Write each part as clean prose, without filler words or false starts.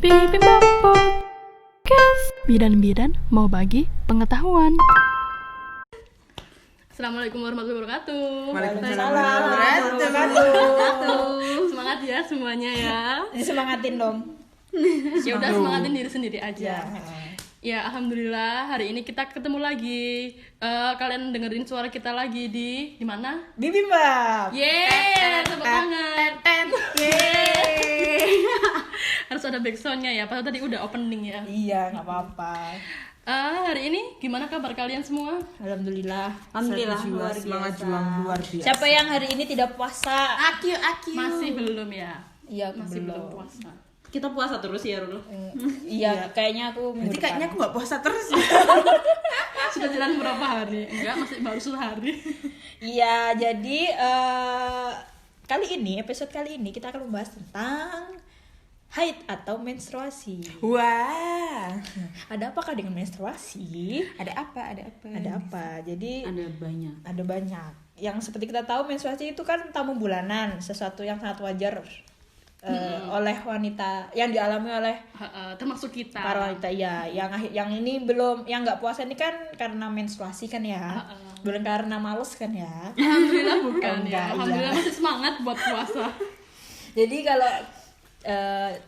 Bibimbap Podcast. Bidan-bidan mau bagi pengetahuan. Assalamualaikum warahmatullahi wabarakatuh. Waalaikumsalam warahmatullahi wabarakatuh. Semangat ya semuanya ya. Disemangatin dong. Ya udah semangatin diri sendiri aja. Ya. Ya alhamdulillah hari ini kita ketemu lagi. Kalian dengerin suara kita lagi di mana? Bibimbap. Yeay, tepuk tangan. Yeay. Harus ada backsoundnya ya. Padahal tadi udah opening ya. Iya, nggak apa-apa. Hari ini gimana kabar kalian semua? Alhamdulillah. Luar semangat biasa. juang luar biasa. Siapa yang hari ini tidak puasa? Aki. Masih belum ya? Iya, Masih belum puasa. Kita puasa terus ya, Rul. Iya, kayaknya aku minggu Berarti kayaknya depan. aku gak puasa terus ya. Sudah jalan berapa hari? Enggak, masih baru sehari. Iya, jadi episode kali ini kita akan membahas tentang haid atau menstruasi. Wah. Ada apakah dengan menstruasi? Ada apa? Ada apa? Jadi Ada banyak. ada banyak. Yang seperti kita tahu menstruasi itu kan tamu bulanan, sesuatu yang sangat wajar oleh wanita, yang dialami oleh Termasuk kita. para wanita ya. Yang ini belum, yang nggak puasa ini kan karena menstruasi kan ya. Bukan karena males kan ya. Alhamdulillah bukan Enggak, ya. Alhamdulillah iya. masih semangat buat puasa. Jadi kalau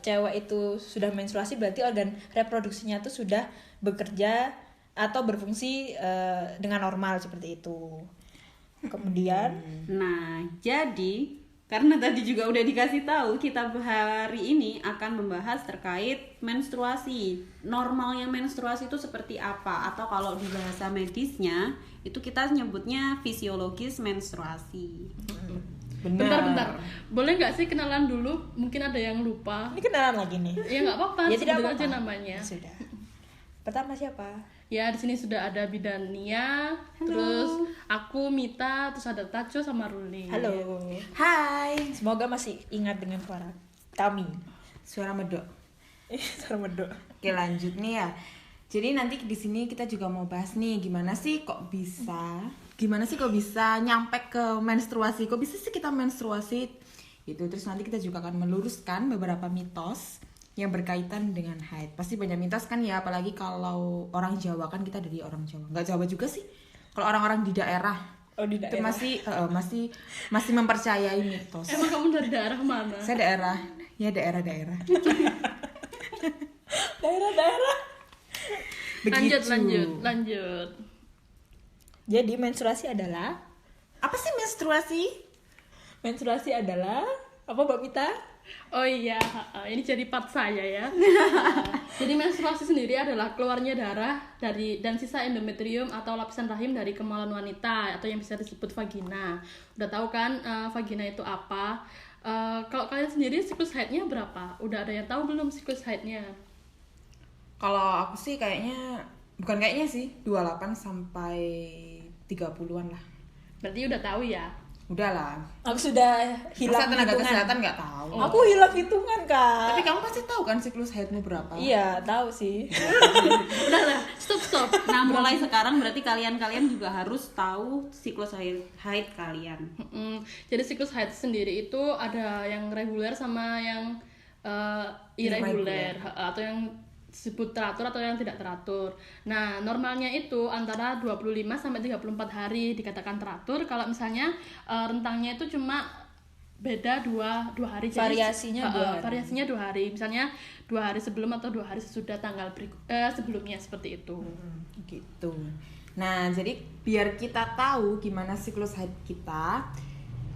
cewek itu sudah menstruasi berarti organ reproduksinya itu sudah bekerja atau berfungsi dengan normal seperti itu. Kemudian Nah, jadi karena tadi juga udah dikasih tahu, kita hari ini akan membahas terkait menstruasi. Normalnya menstruasi itu seperti apa? Atau kalau di bahasa medisnya, itu kita nyebutnya fisiologis menstruasi. Bentar. Boleh nggak sih kenalan dulu? Mungkin ada yang lupa. ini kenalan lagi nih. Ya nggak apa-apa. Ya tidak sebut apa-apa. aja namanya. Sudah. Pertama siapa? Ya di sini sudah ada Bidan Nia, terus aku Mita, terus ada Taco sama Ruli. Halo. Hai. Semoga masih ingat dengan suara kami. Suara medok. Suara medok. Oke, lanjut nih ya. Jadi nanti di sini kita juga mau bahas nih gimana sih kok bisa nyampe ke menstruasi? Kok bisa sih kita menstruasi? Itu terus nanti kita juga akan meluruskan beberapa mitos yang berkaitan dengan haid. Pasti banyak mitos kan ya, apalagi kalau orang Jawa kan, kita dari orang Jawa. Enggak Jawa juga sih. Kalau orang-orang di daerah Oh, di itu daerah. masih mempercayai mitos. Emang kamu dari daerah mana? Saya daerah. Daerah-daerah. Begitu. Lanjut. Jadi menstruasi adalah Apa sih menstruasi? apa Mbak Mita? Oh iya, ini jadi part saya ya. Jadi menstruasi sendiri adalah keluarnya darah dan sisa endometrium atau lapisan rahim dari kemaluan wanita atau yang bisa disebut vagina. Udah tahu kan vagina itu apa? Kalau kalian sendiri siklus haidnya berapa? Udah ada yang tahu belum siklus haidnya? Kalau aku sih bukan kayaknya sih 28 sampai 30-an lah. Berarti udah tahu ya? Udahlah. Aku sudah hilang Masa tenaga hitungan. kesehatan nggak tahu. Aku hilang hitungan, Kak. Tapi kamu pasti tahu kan siklus haidmu berapa? Iya, tahu sih. Udahlah, stop. Nah, mulai sekarang berarti kalian juga harus tahu siklus haid kalian. Jadi siklus haid sendiri itu ada yang reguler sama yang irregular atau yang disebut teratur atau yang tidak teratur. Nah, normalnya itu antara 25 sampai 34 hari dikatakan teratur. Kalau misalnya rentangnya itu cuma beda 2 hari. Variasinya 2 hari. Variasinya 2 hari. Misalnya 2 hari sebelum atau 2 hari sesudah tanggal sebelumnya seperti itu. Gitu. Nah, jadi biar kita tahu gimana siklus haid kita,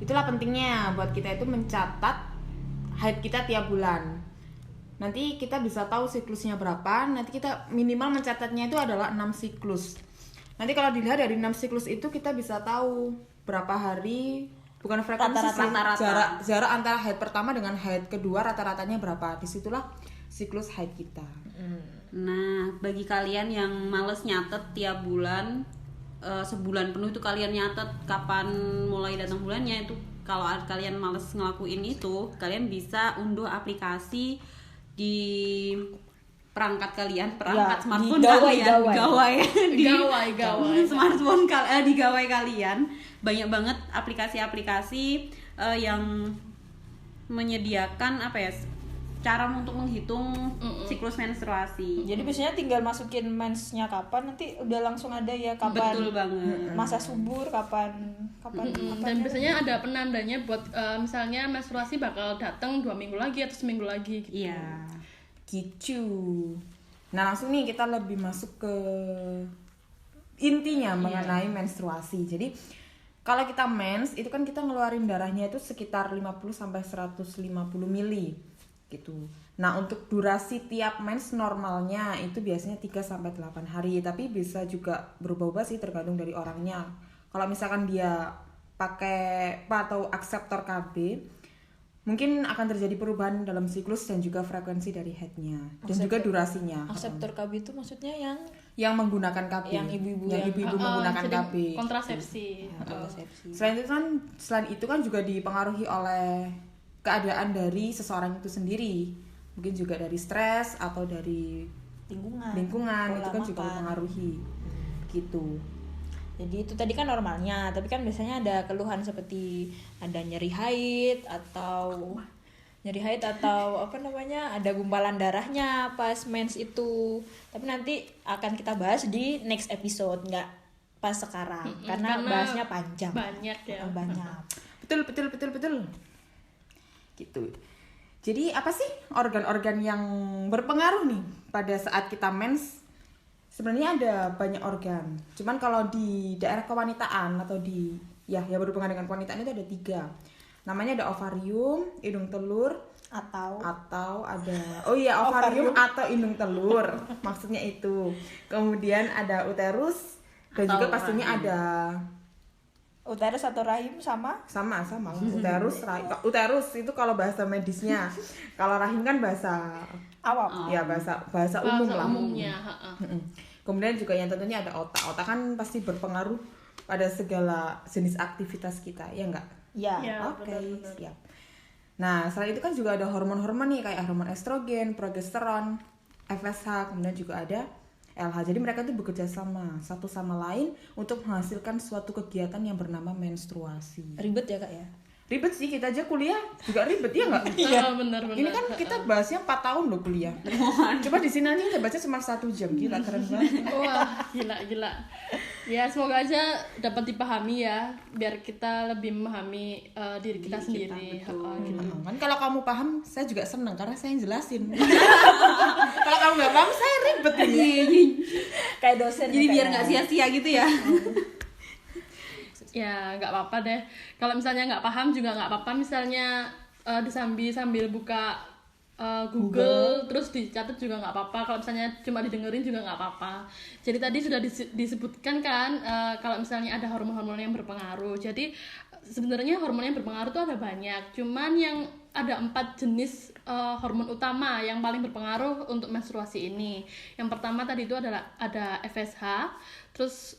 itulah pentingnya buat kita itu mencatat haid kita tiap bulan. Nanti kita bisa tahu siklusnya berapa. Nanti kita minimal mencatatnya itu adalah 6 siklus. Nanti kalau dilihat dari 6 siklus itu kita bisa tahu berapa hari, bukan frekuensi sih, jarak antara haid pertama dengan haid kedua rata-ratanya berapa. Disitulah siklus haid kita. Nah, bagi kalian yang males nyatet tiap bulan, sebulan penuh itu kalian nyatet kapan mulai datang bulannya, itu kalau kalian males ngelakuin itu, kalian bisa unduh aplikasi di perangkat kalian, Ya, smartphone di kalian, gawai. Gawai. smartphone di gawai kalian. Banyak banget aplikasi-aplikasi yang menyediakan cara untuk menghitung siklus menstruasi. Jadi biasanya tinggal masukin mensnya kapan, nanti udah langsung ada ya kapan. Betul banget. Masa subur kapan Dan biasanya ada penandanya buat misalnya menstruasi bakal datang 2 minggu lagi atau seminggu lagi gitu. Iya. Gitu. Nah langsung nih kita lebih masuk ke intinya mengenai menstruasi. Jadi kalau kita mens itu kan kita ngeluarin darahnya itu sekitar 50 sampai 150 mili gitu. Nah, untuk durasi tiap mens normalnya itu biasanya 3 sampai 8 hari, tapi bisa juga berubah-ubah sih tergantung dari orangnya. Kalau misalkan dia pakai atau akseptor KB, mungkin akan terjadi perubahan dalam siklus dan juga frekuensi dari headnya dan juga durasinya. Akseptor KB itu maksudnya yang menggunakan KB, yang ibu-ibu menggunakan jadi KB. kontrasepsi. kontrasepsi. Selain itu kan juga dipengaruhi oleh keadaan dari seseorang itu sendiri, mungkin juga dari stres atau dari lingkungan itu kan juga mempengaruhi gitu. Jadi itu tadi kan normalnya, tapi kan biasanya ada keluhan seperti ada nyeri haid atau apa namanya, ada gumpalan darahnya pas mens itu. Tapi nanti akan kita bahas di next episode, nggak pas sekarang karena bahasnya panjang. Banyak ya. Banyak. Betul. Gitu. Jadi apa sih organ-organ yang berpengaruh nih pada saat kita mens? Sebenarnya ada banyak organ. Cuman kalau di daerah kewanitaan atau di ya berhubungan dengan kewanitaan itu ada 3. Namanya ada ovarium, hidung telur, atau ada ovarium atau indung telur. Maksudnya itu. Kemudian ada uterus dan juga pastinya ada Uterus atau rahim sama uterus itu kalau bahasa medisnya. Kalau rahim kan bahasa awam. Ya bahasa umum lah. Umumnya. Kemudian juga yang tentunya ada otak. Otak kan pasti berpengaruh pada segala jenis aktivitas kita, ya enggak? Ya. Oke, siap. Nah, selain itu kan juga ada hormon-hormon nih kayak hormon estrogen, progesteron, FSH, kemudian juga ada LH. Jadi mereka tuh bekerja sama satu sama lain untuk menghasilkan suatu kegiatan yang bernama menstruasi. Ribet ya, Kak ya? Ribet sih, kita aja kuliah juga ribet ya nggak? Iya, benar. Ini kan kita bahasnya 4 tahun loh kuliah. Coba di sini aja kita baca cuma 1 jam, gila keren banget. Wah, gila. Ya, semoga aja dapat dipahami ya, biar kita lebih memahami diri kita sendiri. Gitu. Kan kalau kamu paham, saya juga senang karena saya yang jelasin. Kalau kamu nggak paham, saya ribet ini. Kayak dosen. Jadi biar nggak sia-sia gitu ya. Ya, nggak apa-apa deh. Kalau misalnya nggak paham juga nggak apa-apa. Misalnya sambil buka Google terus dicatat juga nggak apa-apa. Kalau misalnya cuma didengerin juga nggak apa-apa. Jadi tadi sudah disebutkan kan kalau misalnya ada hormon-hormon yang berpengaruh. Jadi sebenarnya hormon yang berpengaruh itu ada banyak. Cuman yang ada 4 jenis hormon utama yang paling berpengaruh untuk menstruasi ini. Yang pertama tadi itu adalah ada FSH. Terus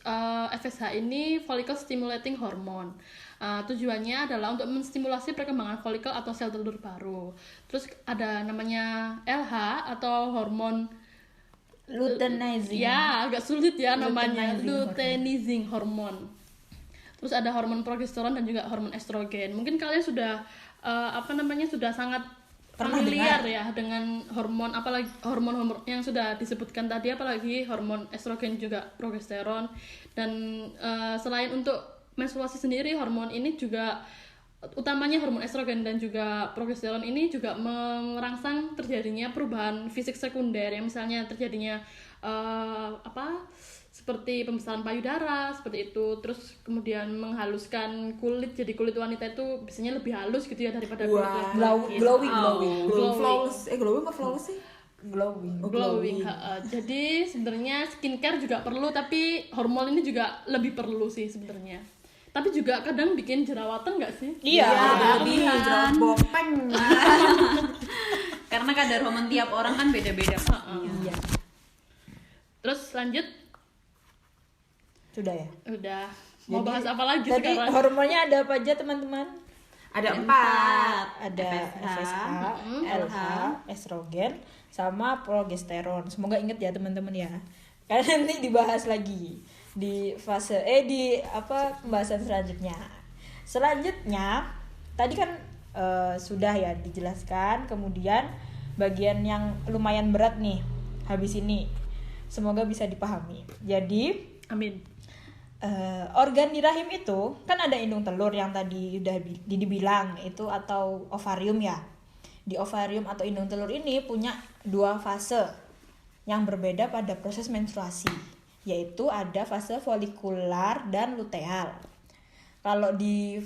FSH ini follicle stimulating hormone. Tujuannya adalah untuk menstimulasi perkembangan folikel atau sel telur baru. Terus ada namanya LH atau hormon luteinizing. Ya, agak sulit ya namanya. Luteinizing hormone. Terus ada hormon progesteron dan juga hormon estrogen. Mungkin kalian sudah sudah sangat familiar ya dengan hormon, apalagi hormon yang sudah disebutkan tadi, apalagi hormon estrogen juga progesteron. Dan selain untuk menstruasi sendiri, hormon ini juga utamanya hormon estrogen dan juga progesteron ini juga merangsang terjadinya perubahan fisik sekunder, yang misalnya terjadinya seperti pembesaran payudara seperti itu. Terus kemudian menghaluskan kulit, jadi kulit wanita itu biasanya lebih halus gitu ya daripada kulit laki-laki. Glowing. Glowing apa flawless sih? Glowing. Jadi sebenarnya skincare juga perlu, tapi hormon ini juga lebih perlu sih sebenarnya. Tapi juga kadang bikin jerawatan nggak sih? Iya, jerawat bopeng. Karena kadar hormon tiap orang kan beda-beda. Iya. Terus lanjut. Sudah ya? Udah. Mau bahas apa lagi Tadi sekarang? hormonnya ada apa aja, teman-teman? Ada 4. Ada FSH, LH, estrogen, sama progesteron. Semoga inget ya teman-teman ya. Karena nanti dibahas lagi di fase pembahasan selanjutnya. Selanjutnya tadi kan sudah ya dijelaskan, kemudian bagian yang lumayan berat nih habis ini. Semoga bisa dipahami. Jadi Amin. organ di rahim itu kan ada indung telur yang tadi udah dibilang itu atau ovarium ya. Di ovarium atau indung telur ini punya 2 fase yang berbeda pada proses menstruasi, yaitu ada fase folikular dan luteal. Kalau di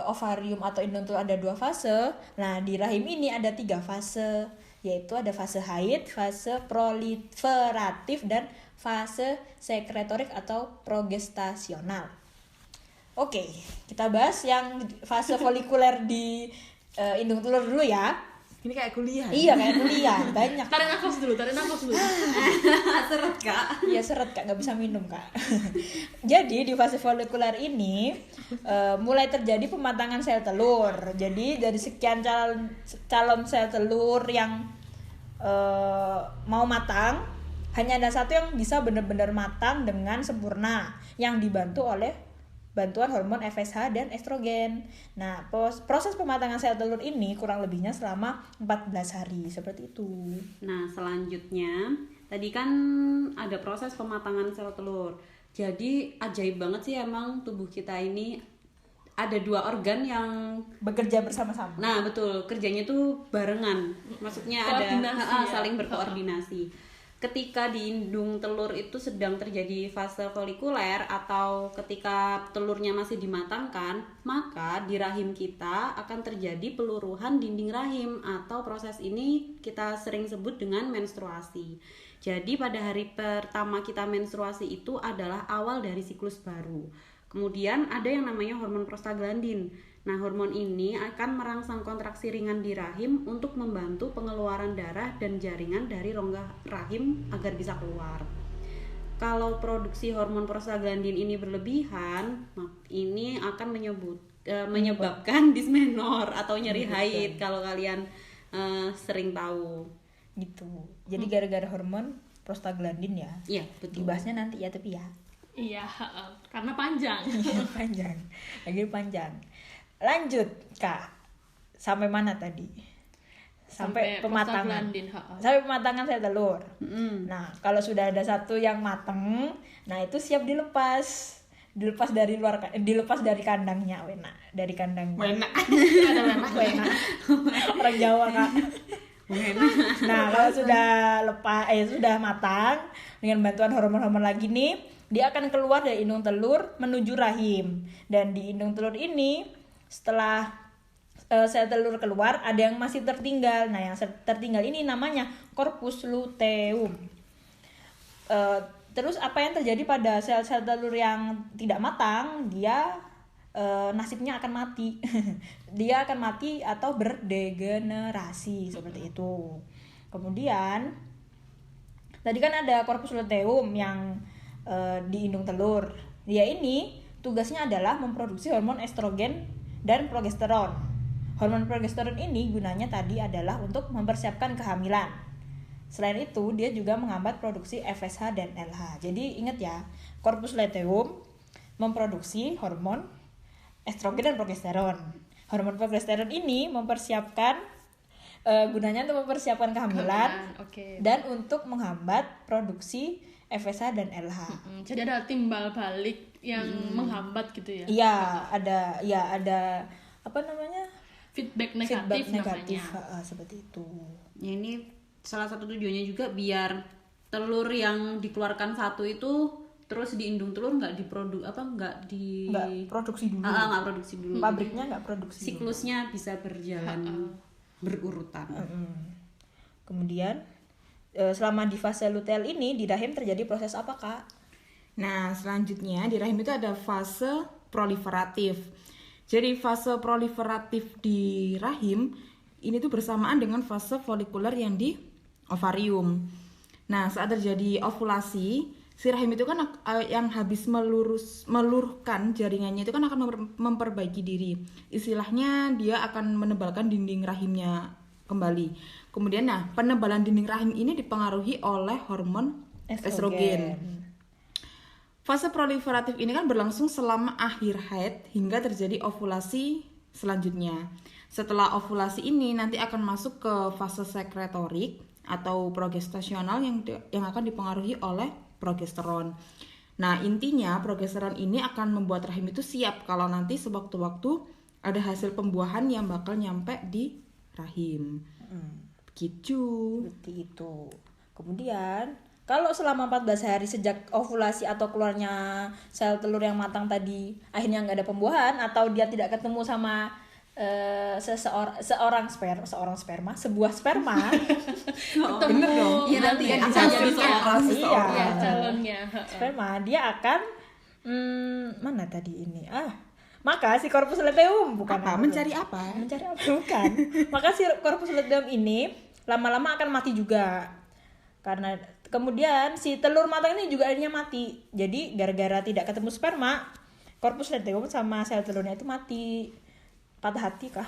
ovarium atau indung telur ada 2 fase, nah di rahim ini ada 3 fase, yaitu ada fase haid, fase proliferatif, dan fase sekretorik atau progestasional. Oke, kita bahas yang fase folikuler di indung telur dulu ya. Ini kayak kuliah. Iya, kayak kuliah, banyak. Tarik nafas dulu. Seret Kak. Iya, seret Kak, nggak bisa minum Kak. Jadi di fase folikuler ini mulai terjadi pematangan sel telur. Jadi dari sekian calon sel telur yang mau matang, hanya ada satu yang bisa benar-benar matang dengan sempurna, yang dibantu oleh bantuan hormon FSH dan estrogen. Nah, proses pematangan sel telur ini kurang lebihnya selama 14 hari, seperti itu. Nah, selanjutnya tadi kan ada proses pematangan sel telur. Jadi ajaib banget sih emang tubuh kita ini ada 2 organ yang Bekerja bersama-sama. nah betul kerjanya tuh barengan. Maksudnya Koordinasi ada ya. saling berkoordinasi. Ketika di indung telur itu sedang terjadi fase folikuler atau ketika telurnya masih dimatangkan, maka di rahim kita akan terjadi peluruhan dinding rahim atau proses ini kita sering sebut dengan menstruasi. Jadi pada hari pertama kita menstruasi itu adalah awal dari siklus baru. Kemudian ada yang namanya hormon prostaglandin. Nah, hormon ini akan merangsang kontraksi ringan di rahim untuk membantu pengeluaran darah dan jaringan dari rongga rahim agar bisa keluar. Kalau produksi hormon prostaglandin ini berlebihan, ini akan menyebabkan dismenor atau nyeri haid kalau kalian sering tahu. Gitu. Jadi gara-gara hormon prostaglandin ya. Iya, betul. Dibahasnya nanti ya, tapi ya. Iya, karena panjang. panjang. Lagi panjang. Lanjut, Kak. Sampai mana tadi? Sampai pematangan. Sampai pematangan sel telur. Nah, kalau sudah ada satu yang mateng, nah itu siap dilepas. Dilepas dari kandangnya, wena. Dari kandangnya. Wena. Wena. Orang Jawa, Kak. Nah, kalau sudah sudah matang dengan bantuan hormon-hormon lagi nih, dia akan keluar dari indung telur menuju rahim. Dan di indung telur ini setelah sel telur keluar ada yang masih tertinggal. Nah, yang tertinggal ini namanya corpus luteum. Terus apa yang terjadi pada sel-sel telur yang tidak matang? Dia nasibnya akan mati. Dia akan mati atau berdegenerasi seperti itu. Kemudian tadi kan ada corpus luteum yang di indung telur. Dia ini tugasnya adalah memproduksi hormon estrogen dan progesteron. Hormon progesteron ini gunanya tadi adalah untuk mempersiapkan kehamilan. Selain itu, dia juga menghambat produksi FSH dan LH. Jadi ingat ya, corpus luteum memproduksi hormon estrogen dan progesteron. Hormon progesteron ini gunanya untuk mempersiapkan kehamilan. Okay. Dan untuk menghambat produksi FSH dan LH. Jadi ada timbal balik yang menghambat gitu ya? Iya, ada apa namanya? Feedback negatif namanya. Seperti itu. Ya, ini salah satu tujuannya juga biar telur yang dikeluarkan satu itu terus di indung telur nggak produksi dulu. Nggak produksi dulu. Pabriknya nggak produksi. Siklusnya bisa berjalan berurutan. Kemudian selama di fase luteal ini di rahim terjadi proses apa, Kak? Nah, selanjutnya di rahim itu ada fase proliferatif. Jadi fase proliferatif di rahim ini tuh bersamaan dengan fase folikuler yang di ovarium. Nah, saat terjadi ovulasi, si rahim itu kan yang habis meluruhkan jaringannya itu kan akan memperbaiki diri. Istilahnya dia akan menebalkan dinding rahimnya kembali. Kemudian penebalan dinding rahim ini dipengaruhi oleh hormon estrogen. Fase proliferatif ini kan berlangsung selama akhir haid hingga terjadi ovulasi selanjutnya. Setelah ovulasi ini nanti akan masuk ke fase sekretorik atau progestasional yang akan dipengaruhi oleh progesteron. Nah, intinya progesteron ini akan membuat rahim itu siap kalau nanti sewaktu-waktu ada hasil pembuahan yang bakal nyampe di rahim. Begitu. Seperti itu. Kemudian kalau selama 14 hari sejak ovulasi atau keluarnya sel telur yang matang tadi akhirnya nggak ada pembuahan atau dia tidak ketemu sama sebuah sperma bener dong. Iya nanti ya bisa jadi calonnya. Sperma dia akan mana tadi ini maka si corpus luteum mencari apa bukan maka si corpus luteum ini lama-lama akan mati juga karena kemudian si telur matang ini juga akhirnya mati. Jadi gara-gara tidak ketemu sperma, corpus luteum sama sel telurnya itu mati. Patah hati kah?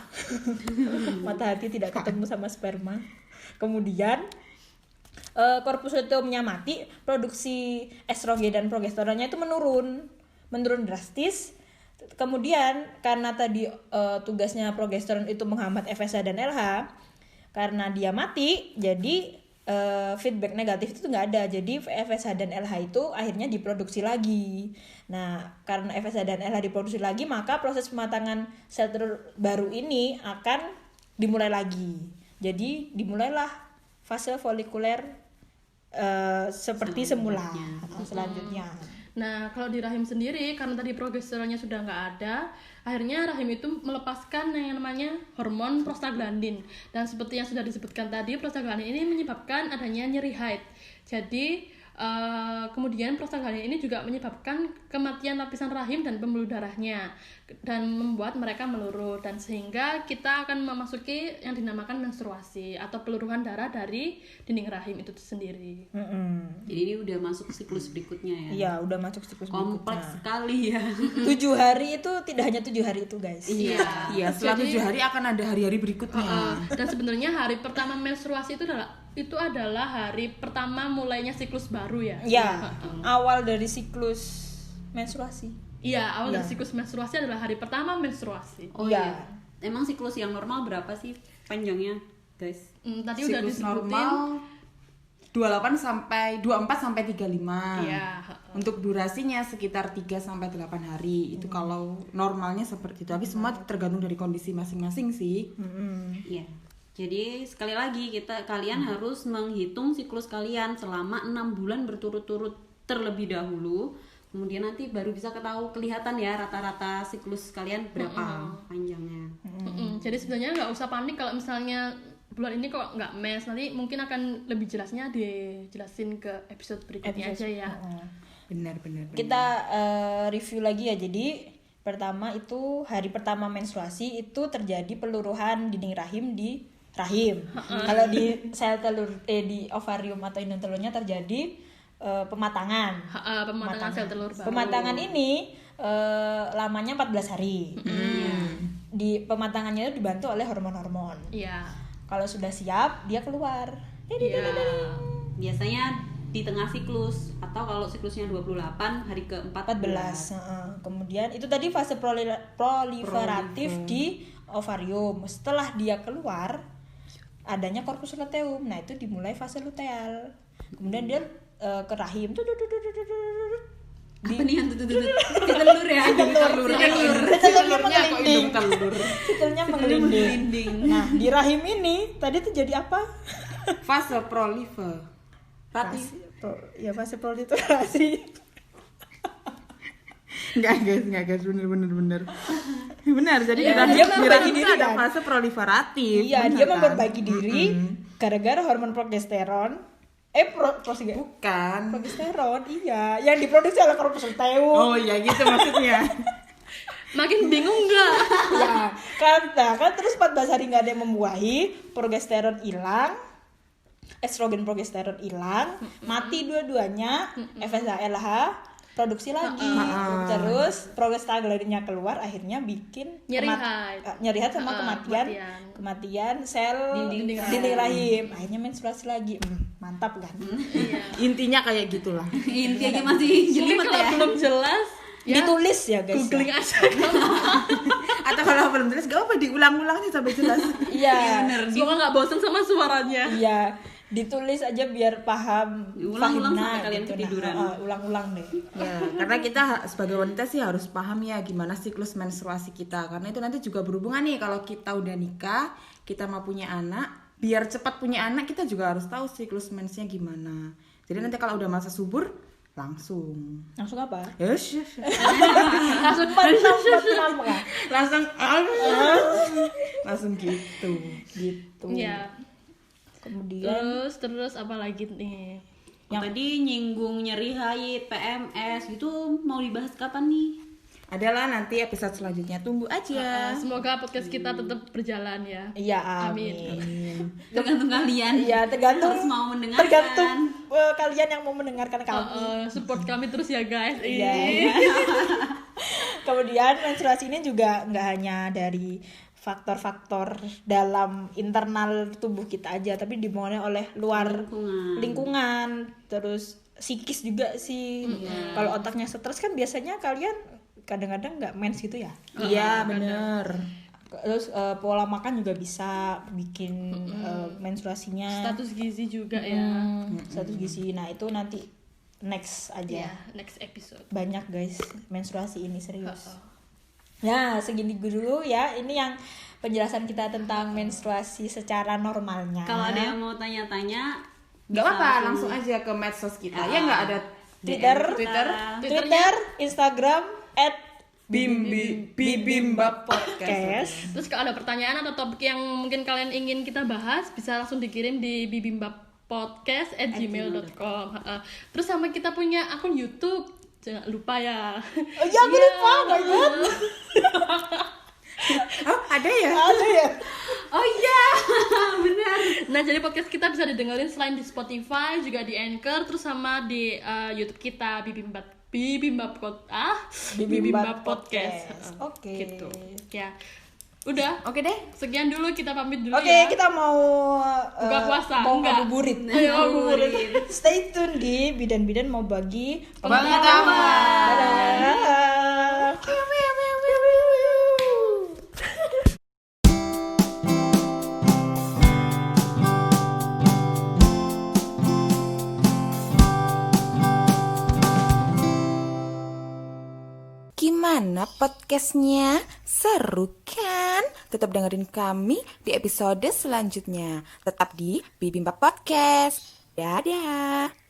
Patah hati tidak ketemu sama sperma. Kemudian corpus luteumnya mati, produksi estrogen dan progesteronnya itu menurun drastis. Kemudian karena tadi tugasnya progesteron itu menghambat FSH dan LH, karena dia mati, jadi feedback negatif itu nggak ada. Jadi FSH dan LH itu akhirnya diproduksi lagi. Nah, karena FSH dan LH diproduksi lagi, maka proses pematangan sel telur baru ini akan dimulai lagi. Jadi dimulailah fase folikuler seperti semula selanjutnya. Nah, kalau di rahim sendiri, karena tadi progesteronnya sudah nggak ada, akhirnya rahim itu melepaskan yang namanya hormon prostaglandin. Dan seperti yang sudah disebutkan tadi, prostaglandin ini menyebabkan adanya nyeri haid. Jadi, kemudian prostaglandin ini juga menyebabkan kematian lapisan rahim dan pembuluh darahnya. Dan membuat mereka meluru. Dan sehingga kita akan memasuki yang dinamakan menstruasi atau peluruhan darah dari dinding rahim itu sendiri. Jadi ini udah masuk siklus berikutnya ya. Iya, udah masuk siklus berikutnya. Kompleks sekali ya. 7 hari itu tidak hanya 7 hari itu, guys. Iya, setelah 7 hari akan ada hari-hari berikutnya. Dan sebenarnya hari pertama menstruasi itu adalah hari pertama mulainya siklus baru ya. Iya, awal dari siklus menstruasi. Iya, awal dari siklus menstruasi adalah hari pertama menstruasi. Oh iya. Emang siklus yang normal berapa sih panjangnya, guys? Tadi Siklus udah disebutin. normal 24 sampai 35. Iya. Untuk durasinya sekitar 3 sampai 8 hari. Itu kalau normalnya seperti itu. Tapi semua tergantung dari kondisi masing-masing sih. Iya. Jadi sekali lagi kalian harus menghitung siklus kalian selama 6 bulan berturut-turut terlebih dahulu. Kemudian nanti baru bisa kelihatan ya rata-rata siklus kalian berapa panjangnya. Jadi sebenarnya nggak usah panik kalau misalnya bulan ini kok nggak mens. Nanti mungkin akan lebih jelasnya dijelasin ke episode berikutnya aja ya. Benar. Kita review lagi ya. Jadi pertama itu hari pertama menstruasi itu terjadi peluruhan dinding rahim di rahim. Kalau di sel telur di ovarium atau indung telurnya terjadi pematangan. Pematangan sel telur baru. Pematangan ini lamanya 14 hari. Di pematangannya itu dibantu oleh hormon-hormon. Iya. Kalau sudah siap, dia keluar. Iya. Biasanya di tengah siklus atau kalau siklusnya 28 hari ke-14. Kemudian itu tadi fase proliferatif di ovarium. Setelah dia keluar, adanya corpus luteum. Nah, itu dimulai fase luteal. Kemudian dia ke rahim. Apa nih yang telur ya? Telurnya menggelinding. Nah, di rahim ini tadi terjadi apa? Fase proliferatif. Fase proliferasi. Enggak guys, bener. Benar, jadi dia membagi diri ada kan? fase proliferatif. Iya, dia memperbagi diri gara-gara hormon progesteron. Bukan. Progesteron, iya, yang diproduksi oleh corpus luteum. Oh iya gitu maksudnya. Makin bingung nggak? Ya, kan terus 14 hari nggak ada yang membuahi, progesteron hilang, estrogen progesteron hilang, mati dua-duanya, FSH LH produksi lagi, terus prostaglandinnya keluar, akhirnya bikin nyeri haid sama kematian sel dinding rahim, akhirnya menstruasi lagi. Mantap kan? Intinya kayak gitulah. Intinya masih jelimet ya. Kalau belum jelas ditulis ya guys. Googling aja. Atau kalau belum jelas gak apa diulang-ulang sih sampai jelas. Iya. Bener. Semoga nggak bosan sama suaranya. Iya, ditulis aja biar paham. Ulang-ulang fahimna sampai kalian gitu. ketiduran. Ulang-ulang deh. Ya, karena kita sebagai wanita sih harus paham ya gimana siklus menstruasi kita. Karena itu nanti juga berhubungan nih kalau kita udah nikah, kita mau punya anak, biar cepat punya anak kita juga harus tahu siklus mensnya gimana. Jadi nanti kalau udah masa subur langsung. Langsung apa? Yes. Langsung 46 kan? Langsung gitu. Gitu. Iya. Kemudian Terus apa lagi nih? Tadi nyinggung nyeri haid, PMS itu mau dibahas kapan nih? Adalah nanti episode selanjutnya, tunggu aja. Semoga podcast kita tetap berjalan ya. iya Amin. Tergantung kalian. Iya, tergantung Harus mau mendengarkan. tergantung kalian yang mau mendengarkan kami. Support kami terus ya guys. Iya. Kemudian menstruasi ini juga nggak hanya dari faktor-faktor dalam internal tubuh kita aja, tapi dimulai oleh luar lingkungan, terus psikis juga sih. Kalau otaknya stres kan biasanya kalian kadang-kadang nggak mens gitu ya. Iya, bener. Terus pola makan juga bisa bikin menstruasinya. Status gizi juga ya. Status gizi. Nah itu nanti next aja. Ya, next episode. Banyak guys menstruasi ini serius. Nah segini dulu ya. Ini yang penjelasan kita tentang menstruasi secara normalnya. Kalau ada yang mau tanya-tanya, Gak apa-apa, langsung aja ke medsos kita. Ya nggak ada Twitter, Instagram Bibimbap Podcast. Terus kalau ada pertanyaan atau topik yang mungkin kalian ingin kita bahas, bisa langsung dikirim di bibimbapodcast@gmail.com. Terus sama kita punya akun YouTube, jangan lupa ya. Oh iya aku lupa, oh my god. Oh, ada ya? Ada ya? oh iya, benar. Nah, jadi podcast kita bisa didengerin selain di Spotify, juga di Anchor, terus sama di YouTube kita Bibimbap Podcast. Oke. Gitu. Ya. Udah. Oke deh. Sekian dulu, kita pamit dulu Oke, ya. kita mau Buka puasa, mau enggak? ngabuburit. Ayo, ngabuburit. Stay tune di Bidan-Bidan mau bagi Pengetahuan. Dadah. Gimana podcastnya? Seru kan? Tetap dengerin kami di episode selanjutnya. Tetap di Bibimbap Podcast. Dadah.